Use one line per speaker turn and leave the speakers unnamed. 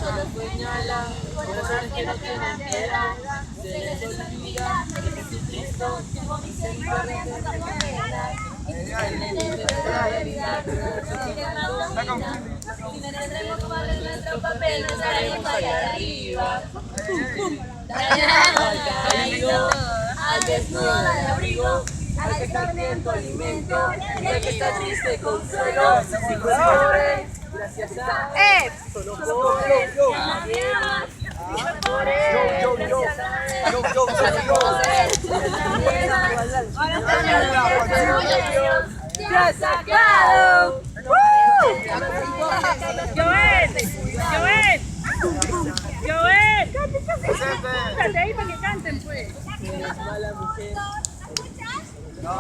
Solo señala corazones que no tienen piedad, se les olvida que Jesucristo siempre regresa. Si no tendremos padre nuestro papel, nos haremos allá arriba. Al caído, al desnudo, al abrigo, al que está hambriento alimento, y al que está triste consuelo. Si pobre, gracias a Él, solo pobre, por Él, gracias a Él, te ha sacado.
Joel, cántate ahí para que canten pues.
Eres mala mujer.
No.